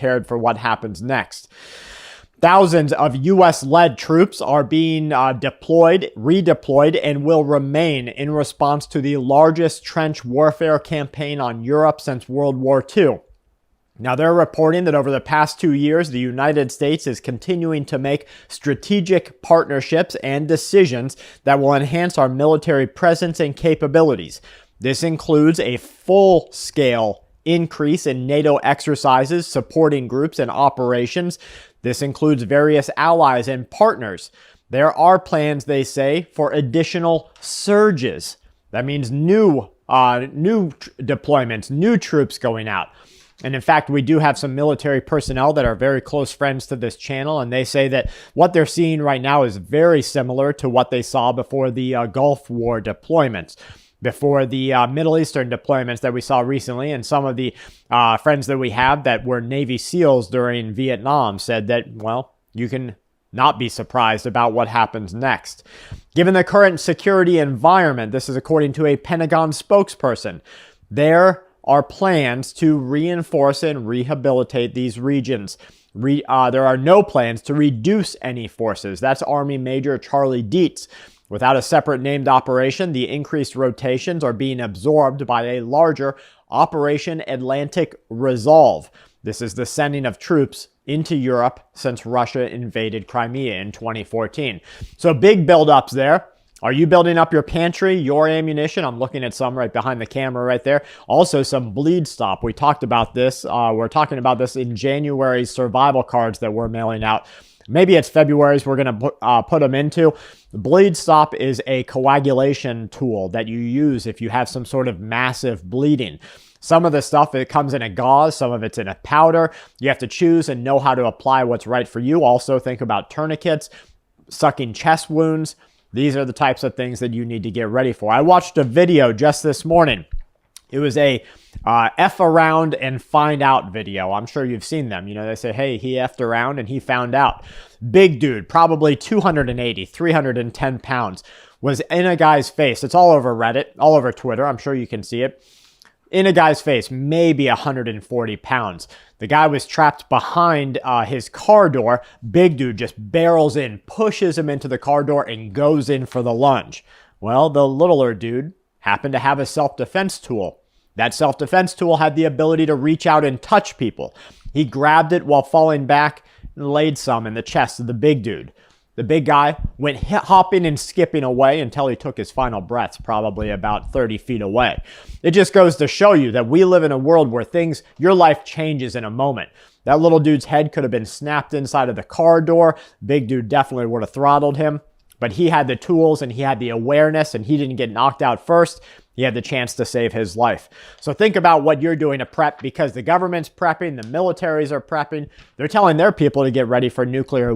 prepared for what happens next. Thousands of U.S.-led troops are being redeployed, and will remain in response to the largest trench warfare campaign on Europe since World War II. Now, they're reporting that over the past 2 years, the United States is continuing to make strategic partnerships and decisions that will enhance our military presence and capabilities. This includes a full-scale increase in NATO exercises, supporting groups, and operations. This includes various allies and partners. There are plans, they say, for additional surges. That means new deployments, new troops going out. And in fact, we do have some military personnel that are very close friends to this channel, and they say that what they're seeing right now is very similar to what they saw before the Gulf War deployments, before the Middle Eastern deployments that we saw recently. And some of the friends that we have that were Navy SEALs during Vietnam said that, well, you can not be surprised about what happens next. Given the current security environment, this is according to a Pentagon spokesperson, there are plans to reinforce and rehabilitate these regions. There are no plans to reduce any forces. That's Army Major Charlie Dietz. Without a separate named operation, the increased rotations are being absorbed by a larger Operation Atlantic Resolve. This is the sending of troops into Europe since Russia invaded Crimea in 2014. So big buildups there. Are you building up your pantry, your ammunition? I'm looking at some right behind the camera right there. Also, some bleed stop. We talked about this. We're talking about this in January's survival cards that we're mailing out. Maybe it's February's we're going to put them into. Bleed stop is a coagulation tool that you use if you have some sort of massive bleeding. Some of the stuff, it comes in a gauze, some of it's in a powder. You have to choose and know how to apply what's right for you. Also, think about tourniquets, sucking chest wounds. These are the types of things that you need to get ready for. I watched a video just this morning. It was a F around and find out video. I'm sure you've seen them. You know, they say, hey, he F'd around and he found out. Big dude, probably 280, 310 pounds, was in a guy's face. It's all over Reddit, all over Twitter. I'm sure you can see it. In a guy's face, maybe 140 pounds. The guy was trapped behind his car door. Big dude just barrels in, pushes him into the car door, and goes in for the lunge. Well, the littler dude happened to have a self-defense tool. That self-defense tool had the ability to reach out and touch people. He grabbed it while falling back and laid some in the chest of the big dude. The big guy went hopping and skipping away until he took his final breaths, probably about 30 feet away. It just goes to show you that we live in a world where your life changes in a moment. That little dude's head could have been snapped inside of the car door. Big dude definitely would have throttled him. But he had the tools and he had the awareness, and he didn't get knocked out first. He had the chance to save his life. So think about what you're doing to prep, because the government's prepping, the militaries are prepping. They're telling their people to get ready for nuclear